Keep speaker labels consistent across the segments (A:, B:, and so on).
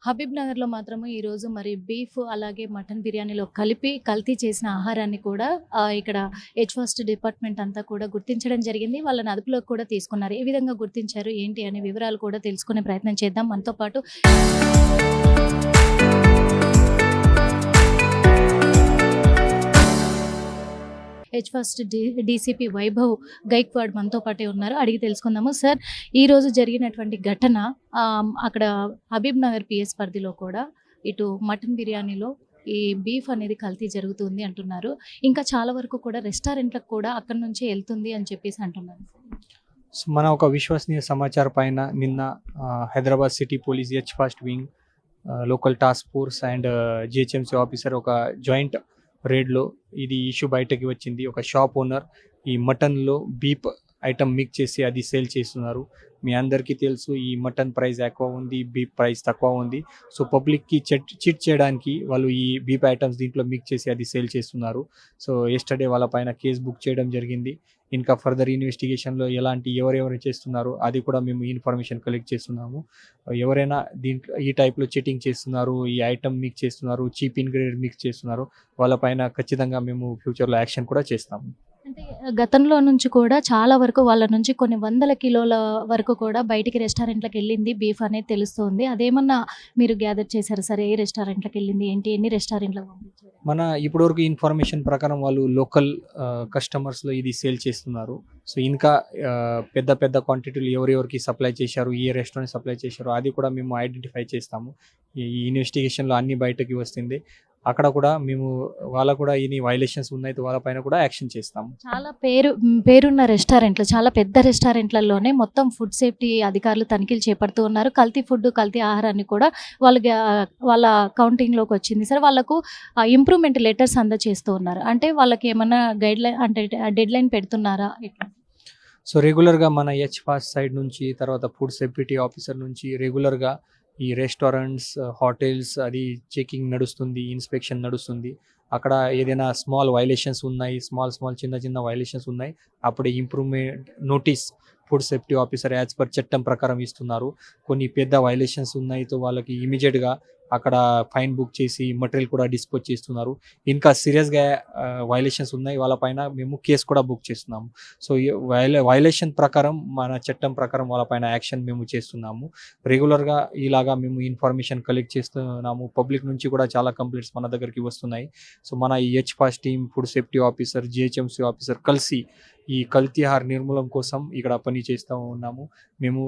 A: హబీబ్ నగర్‌లో మాత్రము ఈరోజు మరి బీఫ్ అలాగే మటన్ బిర్యానీలో కలిపి కల్తీ చేసిన ఆహారాన్ని కూడా ఇక్కడ హెచ్ ఫస్ట్ డిపార్ట్‌మెంట్ అంతా కూడా గుర్తించడం జరిగింది. వాళ్ళని అదుపులోకి కూడా తీసుకున్నారు. ఏ విధంగా గుర్తించారు, ఏంటి అనే వివరాలు కూడా తెలుసుకునే ప్రయత్నం చేద్దాం. మనతో పాటు H first DCP Vaibhav Gaikwad మనతో పాటే ఉన్నారు. అడిగి తెలుసుకుందాము. సార్, ఈరోజు జరిగినటువంటి ఘటన అక్కడ హబీబ్ నగర్ పిఎస్ పరిధిలో కూడా ఇటు మటన్ బిర్యానీలో ఈ బీఫ్ అనేది కల్తీ జరుగుతుంది అంటున్నారు. ఇంకా చాలా వరకు కూడా రెస్టారెంట్లకు కూడా అక్కడి నుంచే వెళ్తుంది అని చెప్పేసి అంటున్నారు.
B: సో మన ఒక విశ్వసనీయ సమాచారం పైన నిన్న Hyderabad city police H fast wing local task force and GHMC officer ఒక జాయింట్ రేడ్లో ఇది ఇష్యూ బయటకి వచ్చింది. ఒక షాప్ ఓనర్ ఈ మటన్లో బీఫ్ ఐటమ్ మిక్స్ చేసి అది సేల్ చేస్తున్నారు. మీ అందరికీ తెలుసు ఈ మటన్ ప్రైస్ ఎక్కువ ఉంది, బీఫ్ ప్రైస్ తక్కువ ఉంది. సో పబ్లిక్కి చీట్ చేయడానికి వాళ్ళు ఈ బీఫ్ ఐటమ్స్ దీంట్లో మిక్స్ చేసి అది సేల్ చేస్తున్నారు. సో ఎస్టర్డే వాళ్ళ పైన కేసు బుక్ చేయడం జరిగింది. ఇంకా ఫర్దర్ ఇన్వెస్టిగేషన్లో ఎవరెవరు చేస్తున్నారు అది కూడా మేము ఇన్ఫర్మేషన్ కలెక్ట్ చేస్తున్నాము. ఎవరైనా దీంట్లో ఈ టైప్లో చీటింగ్ చేస్తున్నారు, ఈ ఐటమ్ మిక్స్ చేస్తున్నారు, చీప్ ఇంగ్రీడియంట్ మిక్స్ చేస్తున్నారు, వాళ్ళపైన ఖచ్చితంగా మేము ఫ్యూచర్లో యాక్షన్ కూడా చేస్తాము.
A: అంటే గతంలో నుంచి కూడా చాలా వరకు వాళ్ళ నుంచి కొన్ని వందల కిలోల వరకు కూడా బయటికి రెస్టారెంట్లకు వెళ్ళింది బీఫ్ అనేది తెలుస్తుంది. అదేమన్నా మీరు గ్యాదర్ చేశారు సార్? ఏ రెస్టారెంట్లకు వెళ్ళింది, ఏంటి, ఎన్ని రెస్టారెంట్లకు పంపించారు?
B: మన ఇప్పటివరకు ఇన్ఫర్మేషన్ ప్రకారం వాళ్ళు లోకల్ కస్టమర్స్లో ఇది సేల్ చేస్తున్నారు. సో ఇంకా పెద్ద పెద్ద క్వాంటిటీలు ఎవరెవరికి సప్లై చేశారు, ఏ రెస్టారెంట్ సప్లై చేశారు అది కూడా మేము ఐడెంటిఫై చేస్తాము. ఈ ఇన్వెస్టిగేషన్లో అన్ని బయటకి వస్తుంది. అక్కడ కూడా మేము వాళ్ళకు కూడా ఇన్ని వైలేషన్స్ ఉన్నాయి, వాళ్ళపైన కూడా యాక్షన్ చేస్తాము.
A: చాలా పేరున్న రెస్టారెంట్లు, చాలా పెద్ద రెస్టారెంట్లలోనే మొత్తం ఫుడ్ సేఫ్టీ అధికారులు తనిఖీలు చేపడుతూ ఉన్నారు. కల్తీ ఫుడ్, కల్తీ ఆహారాన్ని కూడా వాళ్ళ కౌంటింగ్లోకి వచ్చింది సార్. వాళ్ళకు ఇంప్రూవ్మెంట్ లెటర్స్ అందజేస్తూ ఉన్నారు. అంటే వాళ్ళకి ఏమన్నా గైడ్లైన్ అంటే డెడ్ లైన్ పెడుతున్నారా?
B: సో రెగ్యులర్గా మన హెచ్ ఫాస్ట్ సైడ్ నుంచి, తర్వాత ఫుడ్ సేఫ్టీ ఆఫీసర్ నుంచి రెగ్యులర్గా ఈ రెస్టారెంట్స్, హోటల్స్ అది చెకింగ్ నడుస్తుంది, ఇన్స్పెక్షన్ నడుస్తుంది. అక్కడ ఏదైనా స్మాల్ వైలేషన్స్ ఉన్నాయి, చిన్న చిన్న వైలేషన్స్ ఉన్నాయి, అప్పుడే improvement notice food safety officer as per చట్టం ప్రకారం ఇస్తున్నారు. కొన్ని పెద్ద వైలేషన్స్ ఉన్నాయి, తో వాళ్ళకి ఇమీడియట్గా అక్కడ ఫైన్ బుక్ చేసి మెటీరియల్ కూడా డిస్పోజ్ చేస్తున్నారు. ఇంకా సీరియస్గా వైలేషన్స్ ఉన్నాయి, వాళ్ళపైన మేము కేసు కూడా బుక్ చేస్తున్నాము. సో వైలేషన్ ప్రకారం మన చట్టం ప్రకారం వాళ్ళపైన యాక్షన్ మేము చేస్తున్నాము. రెగ్యులర్గా ఇలాగా మేము ఇన్ఫర్మేషన్ కలెక్ట్ చేస్తున్నాము. పబ్లిక్ నుంచి కూడా చాలా కంప్లైంట్స్ మన దగ్గరికి వస్తున్నాయి. సో మన ఈ H fast team, food safety officer, GHMC officer కలిసి ఈ కల్తీ ఆహార నిర్మూలన కోసం ఇక్కడ పని చేస్తూ ఉన్నాము. మేము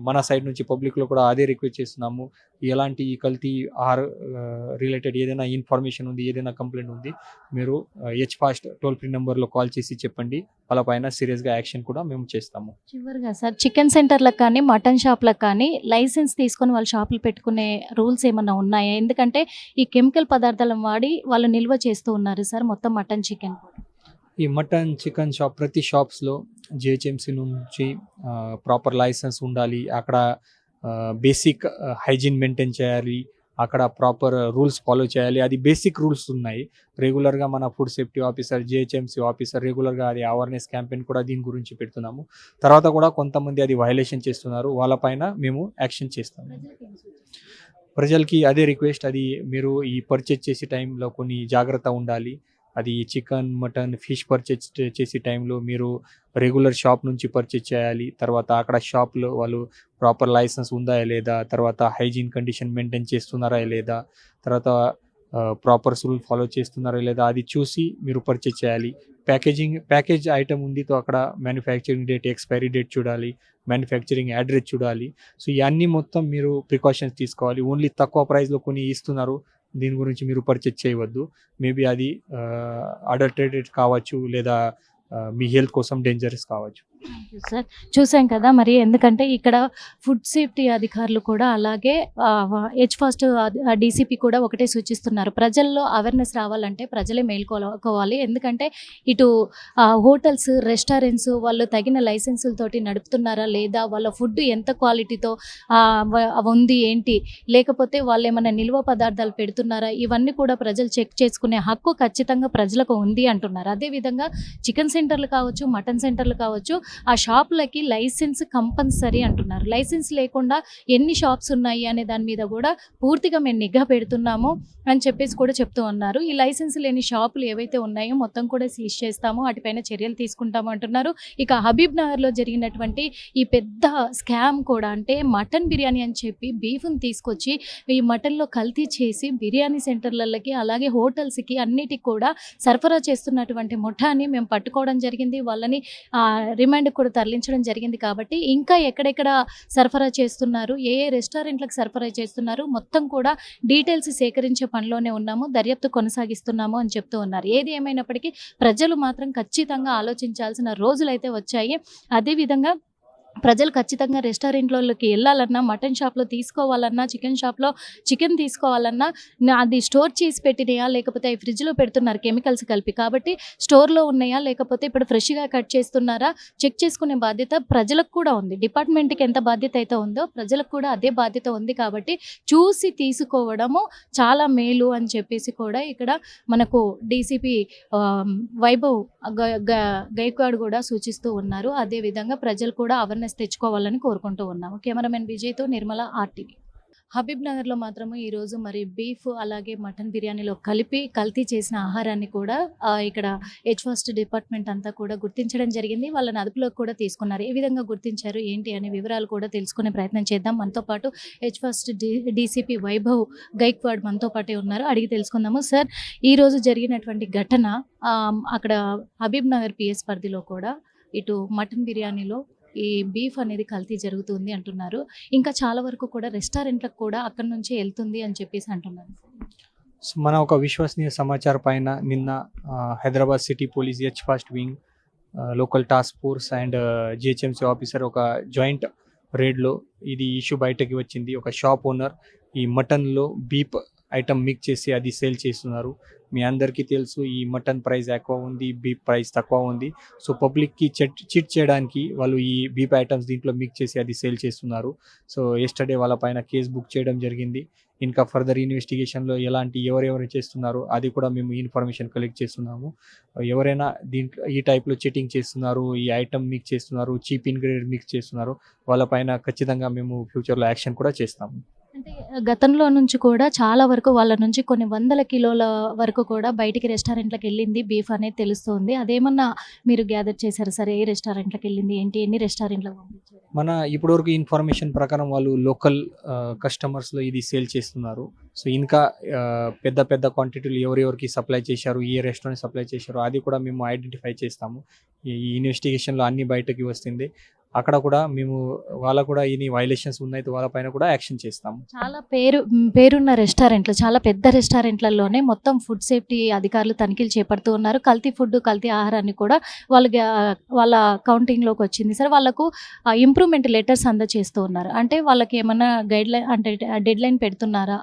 B: మన సైడ్ నుంచి పబ్లిక్లో కూడా అదే రిక్వెస్ట్ చేస్తున్నాము. ఎలాంటి ఈ కల్తీ ఆహార రిలేటెడ్ ఏదైనా ఇన్ఫర్మేషన్ ఉంది, ఏదైనా కంప్లైంట్ ఉంది, మీరు హెచ్ ఫాస్ట్ టోల్ ఫ్రీ నెంబర్లో కాల్ చేసి చెప్పండి. వాళ్ళపైన సీరియస్గా యాక్షన్ కూడా మేము చేస్తాము.
A: చివరిగా సార్, చికెన్ సెంటర్లకు కానీ మటన్ షాప్లకు కానీ లైసెన్స్ తీసుకొని వాళ్ళు షాపులు పెట్టుకునే రూల్స్ ఏమన్నా ఉన్నాయా? ఎందుకంటే ఈ కెమికల్ పదార్థాలను వాడి వాళ్ళు నిల్వ చేస్తూ ఉన్నారు సార్ మొత్తం మటన్, చికెన్.
B: ఈ మటన్, చికెన్ షాప్ ప్రతి షాప్స్లో జిహెచ్ఎంసీ నుంచి ప్రాపర్ లైసెన్స్ ఉండాలి. అక్కడ బేసిక్ హైజీన్ మెయింటైన్ చేయాలి. అక్కడ ప్రాపర్ రూల్స్ ఫాలో చేయాలి. అది బేసిక్ రూల్స్ ఉన్నాయి. రెగ్యులర్గా మన food safety officer, GHMC officer రెగ్యులర్గా అది అవేర్నెస్ క్యాంపెయిన్ కూడా దీని గురించి పెడుతున్నాము. తర్వాత కూడా కొంతమంది అది వైలేషన్ చేస్తున్నారు, వాళ్ళపైన మేము యాక్షన్ చేస్తాము. ప్రజలకి అదే రిక్వెస్ట్, అది మీరు ఈ పర్చేజ్ చేసే టైంలో కొన్ని జాగ్రత్త ఉండాలి. అది చికెన్, మటన్, ఫిష్ పర్చేజ్ చేసే టైంలో మీరు రెగ్యులర్ షాప్ నుంచి పర్చేజ్ చేయాలి. తర్వాత అక్కడ షాప్లో వాళ్ళు ప్రాపర్ లైసెన్స్ ఉందా లేదా, తర్వాత హైజీన్ కండిషన్ మెయింటైన్ చేస్తున్నారా లేదా, తర్వాత ప్రాపర్ రూల్ ఫాలో చేస్తున్నారా లేదా, అది చూసి మీరు పర్చేజ్ చేయాలి. ప్యాకేజ్ ఐటమ్ ఉంది, తో అక్కడ మ్యానుఫ్యాక్చరింగ్ డేట్, ఎక్స్పైరీ డేట్ చూడాలి, మ్యానుఫ్యాక్చరింగ్ అడ్రస్ చూడాలి. సో ఇవన్నీ మొత్తం మీరు ప్రికాషన్స్ తీసుకోవాలి. ఓన్లీ తక్కువ ప్రైస్లో కొన్ని ఇస్తున్నారు, దీని గురించి మీరు పర్చేజ్ చేయవద్దు. మేబీ అది అడల్టరేటెడ్ కావచ్చు, లేదా మీ హెల్త్ కోసం డేంజరస్ కావచ్చు.
A: సార్, చూసాం కదా మరి. ఎందుకంటే ఇక్కడ ఫుడ్ సేఫ్టీ అధికారులు కూడా అలాగే హెచ్ ఫాస్ట్ డీసీపీ కూడా ఒకటే సూచిస్తున్నారు. ప్రజల్లో అవేర్నెస్ రావాలంటే ప్రజలే మేల్కోవాలి. ఎందుకంటే ఇటు హోటల్స్, రెస్టారెంట్స్ వాళ్ళు తగిన లైసెన్సులతోటి నడుపుతున్నారా లేదా, వాళ్ళ ఫుడ్ ఎంత క్వాలిటీతో ఉంది ఏంటి, లేకపోతే వాళ్ళు ఏమైనా నిల్వ పదార్థాలు పెడుతున్నారా, ఇవన్నీ కూడా ప్రజలు చెక్ చేసుకునే హక్కు ఖచ్చితంగా ప్రజలకు ఉంది అంటున్నారు. అదేవిధంగా చికెన్ సెంటర్లు కావచ్చు, మటన్ సెంటర్లు కావచ్చు, ఆ షాపులకి లైసెన్స్ కంపల్సరీ అంటున్నారు. లైసెన్స్ లేకుండా ఎన్ని షాప్స్ ఉన్నాయి అనే దాని మీద కూడా పూర్తిగా మేము నిఘా పెడుతున్నాము అని చెప్పేసి కూడా చెప్తూ ఉన్నారు. ఈ లైసెన్స్ లేని షాపులు ఏవైతే ఉన్నాయో మొత్తం కూడా సీజ్ చేస్తాము, వాటిపైన చర్యలు తీసుకుంటాము అంటున్నారు. ఇక హబీబ్ నగర్లో జరిగినటువంటి ఈ పెద్ద స్కామ్ కూడా, అంటే మటన్ బిర్యానీ అని చెప్పి బీఫ్ని తీసుకొచ్చి ఈ మటన్లో కల్తీ చేసి బిర్యానీ సెంటర్లకి అలాగే హోటల్స్కి అన్నిటికి కూడా సరఫరా చేస్తున్నటువంటి ముఠాని మేము పట్టుకోవడం జరిగింది. వాళ్ళని రిమాండ్కి కూడా తరలించడం జరిగింది. కాబట్టి ఇంకా ఎక్కడెక్కడ సరఫరా చేస్తున్నారు, ఏ ఏ రెస్టారెంట్లకు సరఫరా చేస్తున్నారు, మొత్తం కూడా డీటెయిల్స్ సేకరించే పనిలోనే ఉన్నాము, దర్యాప్తు కొనసాగిస్తున్నాము అని చెప్తూ ఉన్నారు. ఏది ఏమైనప్పటికీ ప్రజలు మాత్రం ఖచ్చితంగా ఆలోచించాల్సిన రోజులైతే వచ్చాయి. అదేవిధంగా ప్రజలు ఖచ్చితంగా రెస్టారెంట్లలోకి వెళ్ళాలన్నా, మటన్ షాప్లో తీసుకోవాలన్నా, చికెన్ షాప్లో చికెన్ తీసుకోవాలన్నా అది స్టోర్ చేసి పెట్టినాయా లేకపోతే అవి ఫ్రిడ్జ్లో పెడుతున్నారు కెమికల్స్ కలిపి, కాబట్టి స్టోర్లో ఉన్నాయా లేకపోతే ఇప్పుడు ఫ్రెష్గా కట్ చేస్తున్నారా చెక్ చేసుకునే బాధ్యత ప్రజలకు కూడా ఉంది. డిపార్ట్మెంట్కి ఎంత బాధ్యత అయితే ఉందో ప్రజలకు కూడా అదే బాధ్యత ఉంది. కాబట్టి చూసి తీసుకోవడము చాలా మేలు అని చెప్పేసి కూడా ఇక్కడ మనకు డీసీపీ వైభవ్ గైక్వాడ్ కూడా సూచిస్తూ ఉన్నారు. అదేవిధంగా ప్రజలు కూడా అవేర్నెస్ తెచ్చుకోవాలని కోరుకుంటూ ఉన్నాము. కెమెరామెన్ విజయ్తో నిర్మల, ఆర్టీవీ. హబీబ్ నగర్లో మాత్రము ఈరోజు మరి బీఫ్ అలాగే మటన్ బిర్యానీలో కలిపి కల్తీ చేసిన ఆహారాన్ని కూడా ఇక్కడ హెచ్ ఫస్ట్ డిపార్ట్మెంట్ అంతా కూడా గుర్తించడం జరిగింది. వాళ్ళని అదుపులోకి కూడా తీసుకున్నారు. ఏ విధంగా గుర్తించారు ఏంటి అనే వివరాలు కూడా తెలుసుకునే ప్రయత్నం చేద్దాం. మనతో పాటు H first DCP Vaibhav Gaikwad మనతో పాటే ఉన్నారు, అడిగి తెలుసుకుందాము. సార్, ఈరోజు జరిగినటువంటి ఘటన అక్కడ హబీబ్ నగర్ పిఎస్ పరిధిలో కూడా ఇటు మటన్ బిర్యానీలో ఈ బీఫ్ అనేది కల్తీ జరుగుతుంది అంటున్నారు. ఇంకా చాలా వరకు కూడా రెస్టారెంట్లకు కూడా అక్కడి నుంచే వెళ్తుంది అని చెప్పేసి అంటున్నారు.
B: సో మన ఒక విశ్వసనీయ సమాచారం పైన నిన్న Hyderabad city police H fast wing, local task force and GHMC officer ఒక జాయింట్ రేడ్లో ఇది ఇష్యూ బయటకి వచ్చింది. ఒక షాప్ ఓనర్ ఈ మటన్లో బీఫ్ ఐటమ్ మిక్స్ చేసి అది సేల్ చేస్తున్నారు. మీ అందరికీ తెలుసు ఈ మటన్ ప్రైస్ ఎక్కువ ఉంది, బీఫ్ ప్రైస్ తక్కువ ఉంది. సో పబ్లిక్కి చీట్ చేయడానికి వాళ్ళు ఈ బీఫ్ ఐటమ్స్ దీంట్లో మిక్స్ చేసి అది సేల్ చేస్తున్నారు. సో ఎస్టర్డే వాళ్ళ పైన కేసు బుక్ చేయడం జరిగింది. ఇంకా ఫర్దర్ ఇన్వెస్టిగేషన్లో ఎవరెవరు చేస్తున్నారో అది కూడా మేము ఇన్ఫర్మేషన్ కలెక్ట్ చేస్తున్నాము. ఎవరైనా దీంట్లో ఈ టైప్లో చీటింగ్ చేస్తున్నారు, ఈ ఐటమ్ మిక్స్ చేస్తున్నారు, చీప్ ఇంగ్రీడియంట్ మిక్స్ చేస్తున్నారు, వాళ్ళపైన ఖచ్చితంగా మేము ఫ్యూచర్లో యాక్షన్ కూడా చేస్తాము.
A: అంటే గతంలో నుంచి కూడా చాలా వరకు వాళ్ళ నుంచి కొన్ని వందల కిలోల వరకు కూడా బయటికి రెస్టారెంట్లకు వెళ్ళింది బీఫ్ అనేది తెలుస్తుంది. అదేమన్నా మీరు గ్యాదర్ చేశారు సార్? ఏ రెస్టారెంట్లకు వెళ్ళింది ఏంటి, ఎన్ని రెస్టారెంట్లకు పంపించారు?
B: మన ఇప్పటివరకు ఇన్ఫర్మేషన్ ప్రకారం వాళ్ళు లోకల్ కస్టమర్స్లో ఇది సేల్ చేస్తున్నారు. సో ఇంకా పెద్ద పెద్ద క్వాంటిటీలు ఎవరెవరికి సప్లై చేశారు, ఏ రెస్టారెంట్ సప్లై చేశారు అది కూడా మేము ఐడెంటిఫై చేస్తాము. ఈ ఇన్వెస్టిగేషన్లో అన్ని బయటకి వస్తుంది. అక్కడ కూడా మేము వాళ్ళ కూడా ఇన్ని వైలేషన్స్ ఉన్నాయి, వాళ్ళపైన కూడా యాక్షన్ చేస్తాము.
A: చాలా పేరున్న రెస్టారెంట్లు, చాలా పెద్ద రెస్టారెంట్లలోనే మొత్తం ఫుడ్ సేఫ్టీ అధికారులు తనిఖీలు చేపడుతూ ఉన్నారు. కల్తీ ఫుడ్, కల్తీ ఆహారాన్ని కూడా వాళ్ళ కౌంటింగ్లోకి వచ్చింది సార్. వాళ్ళకు ఇంప్రూవ్మెంట్ లెటర్స్ అందజేస్తూ ఉన్నారు. అంటే వాళ్ళకి ఏమన్నా గైడ్లైన్ అంటే డెడ్ లైన్ పెడుతున్నారా?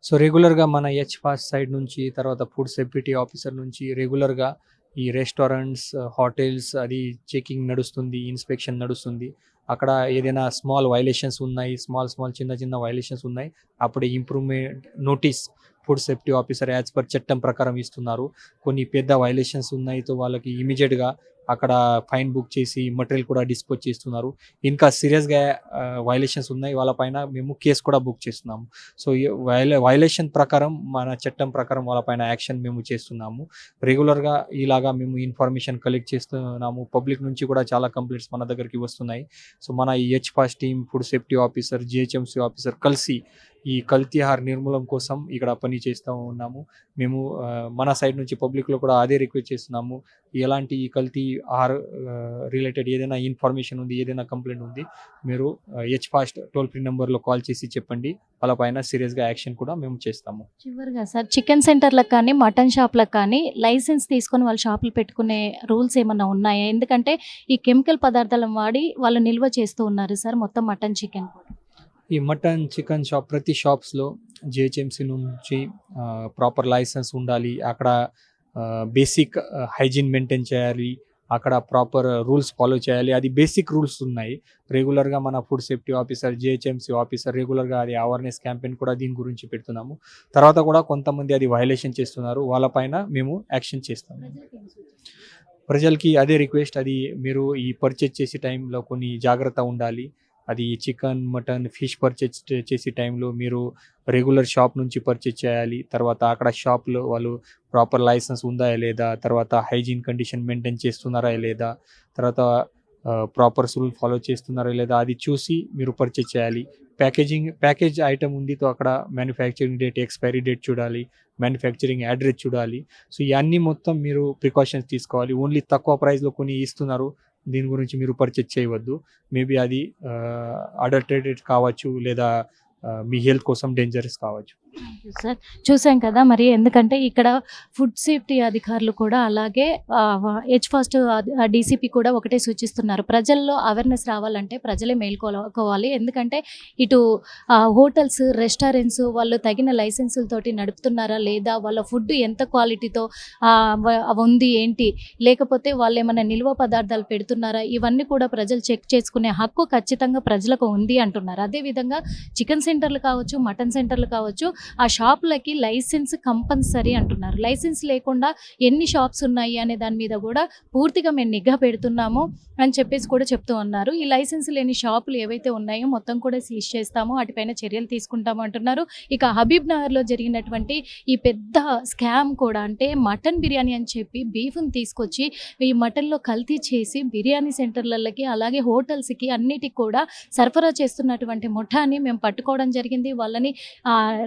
B: సో రెగ్యులర్గా మన హెచ్ ఫాస్ట్ సైడ్ నుంచి, తర్వాత ఫుడ్ సేఫ్టీ ఆఫీసర్ నుంచి రెగ్యులర్గా ఈ రెస్టారెంట్స్, హోటల్స్ అది చెకింగ్ నడుస్తుంది, ఇన్స్పెక్షన్ నడుస్తుంది. అక్కడ ఏదైనా స్మాల్ వైలేషన్స్ ఉన్నాయి, చిన్న వైలేషన్స్ ఉన్నాయి, అప్పుడే improvement notice food safety officer as per చట్టం ప్రకారం ఇస్తున్నారు. కొన్ని పెద్ద వైలేషన్స్ ఉన్నాయి, తో వాళ్ళకి ఇమీడియట్గా అక్కడ ఫైన్ బుక్ చేసి మటీరియల్ కూడా డిస్పోజ్ చేస్తున్నారు. ఇంకా సీరియస్గా వైలేషన్స్ ఉన్నాయి, వాళ్ళపైన మేము కేసు కూడా బుక్ చేస్తున్నాము. సో వైలేషన్ ప్రకారం మన చట్టం ప్రకారం వాళ్ళపైన యాక్షన్ మేము చేస్తున్నాము. రెగ్యులర్గా ఇలాగా మేము ఇన్ఫర్మేషన్ కలెక్ట్ చేస్తున్నాము. పబ్లిక్ నుంచి కూడా చాలా కంప్లైంట్స్ మన దగ్గరికి వస్తున్నాయి. సో మన ఈ H fast team, food safety officer, GHMC officer కలిసి ఈ కల్తీ ఆహార నిర్మూలన కోసం ఇక్కడ పని చేస్తూ ఉన్నాము. మేము మన సైడ్ నుంచి పబ్లిక్లో కూడా అదే రిక్వెస్ట్ చేస్తున్నాము. ఎలాంటి ఈ కల్తీ ఆహార రిలేటెడ్ ఏదైనా ఇన్ఫర్మేషన్ ఉంది, ఏదైనా కంప్లైంట్ ఉంది, మీరు హెచ్ ఫాస్ట్ టోల్ ఫ్రీ నెంబర్లో కాల్ చేసి చెప్పండి. వాళ్ళపైన సీరియస్గా యాక్షన్ కూడా మేము చేస్తాము.
A: చివరిగా సార్, చికెన్ సెంటర్లకు కానీ మటన్ షాప్లకు కానీ లైసెన్స్ తీసుకొని వాళ్ళ షాపులు పెట్టుకునే రూల్స్ ఏమన్నా ఉన్నాయా? ఎందుకంటే ఈ కెమికల్ పదార్థాలను వాడి వాళ్ళు నిల్వ చేస్తూ ఉన్నారు సార్, మొత్తం మటన్, చికెన్ కూడా.
B: ఈ మటన్, చికెన్ షాప్ ప్రతి షాప్స్లో జిహెచ్ఎంసీ నుంచి ప్రాపర్ లైసెన్స్ ఉండాలి. అక్కడ బేసిక్ హైజీన్ మెయింటైన్ చేయాలి. అక్కడ ప్రాపర్ రూల్స్ ఫాలో చేయాలి. అది బేసిక్ రూల్స్ ఉన్నాయి. రెగ్యులర్గా మన food safety officer, GHMC officer రెగ్యులర్గా అది అవేర్నెస్ క్యాంపెయిన్ కూడా దీని గురించి పెడుతున్నాము. తర్వాత కూడా కొంతమంది అది వైలేషన్ చేస్తున్నారు, వాళ్ళపైన మేము యాక్షన్ చేస్తాము. ప్రజలకి అదే రిక్వెస్ట్, అది మీరు ఈ పర్చేజ్ చేసే టైంలో కొన్ని జాగ్రత్త ఉండాలి. అది చికెన్, మటన్, ఫిష్ పర్చేజ్ చేసే టైంలో మీరు రెగ్యులర్ షాప్ నుంచి పర్చేజ్ చేయాలి. తర్వాత అక్కడ షాప్‌లో వాళ్ళు ప్రాపర్ లైసెన్స్ ఉందా లేదా? తర్వాత హైజీన్ కండిషన్ మెయింటైన్ చేస్తున్నారా లేదా? తర్వాత ప్రాపర్ రూల్ ఫాలో చేస్తున్నారా లేదా? అది చూసి మీరు పర్చేజ్ చేయాలి. ప్యాకేజ్ ఐటెమ్ ఉంది, అక్కడ మ్యానుఫ్యాక్చరింగ్ డేట్, ఎక్స్‌పైరీ డేట్ చూడాలి. మ్యానుఫ్యాక్చరింగ్ అడ్రెస్ చూడాలి. సో, ఇయన్నీ మొత్తం మీరు ప్రికాషన్స్ తీసుకోవాలి. ఓన్లీ తక్కువ ప్రైస్‌లో కొన్ని ఇస్తున్నారు, దీని గురించి మీరు పర్చేజ్ చేయవద్దు. మేబీ అది అడల్టరేటెడ్ కావచ్చు, లేదా మీ హెల్త్ కోసం డేంజరస్ కావచ్చు.
A: Thank you sir. చూసాం కదా మరి, ఎందుకంటే ఇక్కడ ఫుడ్ సేఫ్టీ అధికారులు కూడా అలాగే హెచ్ ఫాస్ట్ డీసీపీ కూడా ఒకటే సూచిస్తున్నారు. ప్రజల్లో అవేర్నెస్ రావాలంటే ప్రజలే మేల్కోవాలి. ఎందుకంటే ఇటు హోటల్స్, రెస్టారెంట్స్ వాళ్ళు తగిన లైసెన్సులతోటి నడుపుతున్నారా లేదా, వాళ్ళ ఫుడ్ ఎంత క్వాలిటీతో ఉంది ఏంటి, లేకపోతే వాళ్ళు ఏమైనా నిల్వ పదార్థాలు పెడుతున్నారా, ఇవన్నీ కూడా ప్రజలు చెక్ చేసుకునే హక్కు ఖచ్చితంగా ప్రజలకు ఉంది అంటున్నారు. అదేవిధంగా చికెన్ సెంటర్లు కావచ్చు, మటన్ సెంటర్లు కావచ్చు, ఆ షాపులకి లైసెన్స్ కంపల్సరీ అంటున్నారు. లైసెన్స్ లేకుండా ఎన్ని షాప్స్ ఉన్నాయి అనే దాని మీద కూడా పూర్తిగా మేము నిఘా పెడుతున్నాము అని చెప్పేసి కూడా చెప్తూ ఉన్నారు. ఈ లైసెన్స్ లేని షాపులు ఏవైతే ఉన్నాయో మొత్తం కూడా సీజ్ చేస్తాము, వాటిపైన చర్యలు తీసుకుంటాము అంటున్నారు. ఇక హబీబ్ నగర్లో జరిగినటువంటి ఈ పెద్ద స్కామ్ కూడా, అంటే మటన్ బిర్యానీ అని చెప్పి బీఫ్ని తీసుకొచ్చి ఈ మటన్లో కల్తీ చేసి బిర్యానీ సెంటర్లకి అలాగే హోటల్స్కి అన్నిటికి కూడా సరఫరా చేస్తున్నటువంటి ముఠాని మేము పట్టుకోవడం జరిగింది. వాళ్ళని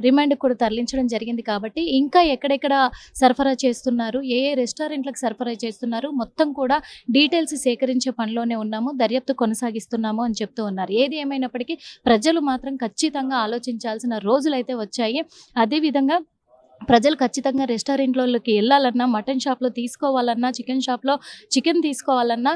A: రిమాండ్ కూడా తరలించడం జరిగింది. కాబట్టి ఇంకా ఎక్కడెక్కడ సరఫరా చేస్తున్నారు, ఏ ఏ రెస్టారెంట్లకు సరఫరా చేస్తున్నారు, మొత్తం కూడా డీటెయిల్స్ సేకరించే పనిలోనే ఉన్నాము, దర్యాప్తు కొనసాగిస్తున్నాము అని చెప్తూ ఉన్నారు. ఏది ఏమైనప్పటికీ ప్రజలు మాత్రం ఖచ్చితంగా ఆలోచించాల్సిన రోజులైతే వచ్చాయి. అదేవిధంగా ప్రజలు ఖచ్చితంగా రెస్టారెంట్లలోకి వెళ్ళాలన్నా, మటన్ షాప్లో తీసుకోవాలన్నా, చికెన్ షాప్లో చికెన్ తీసుకోవాలన్నా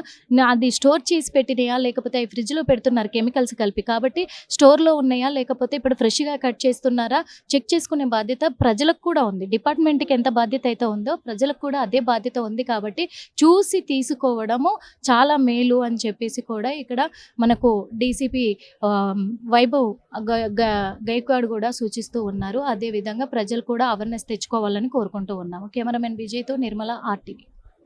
A: అది స్టోర్ చేసి పెట్టినయా లేకపోతే అవి ఫ్రిడ్జ్లో పెడుతున్నారు కెమికల్స్ కలిపి. కాబట్టి స్టోర్లో ఉన్నాయా లేకపోతే ఇప్పుడు ఫ్రెష్గా కట్ చేస్తున్నారా చెక్ చేసుకునే బాధ్యత ప్రజలకు కూడా ఉంది. డిపార్ట్మెంట్కి ఎంత బాధ్యత అయితే ఉందో ప్రజలకు కూడా అదే బాధ్యత ఉంది. కాబట్టి చూసి తీసుకోవడము చాలా మేలు అని చెప్పేసి కూడా ఇక్కడ మనకు డీసీపీ వైభవ్ గైక్వాడ్ కూడా సూచిస్తూ ఉన్నారు. అదేవిధంగా ప్రజలు కూడా అవేర్నెస్ తెచ్చుకోవాలని కోరుకుంటూ ఉన్నాము. కెమెరామెన్ విజయ్తో నిర్మల, ఆర్టీవీ.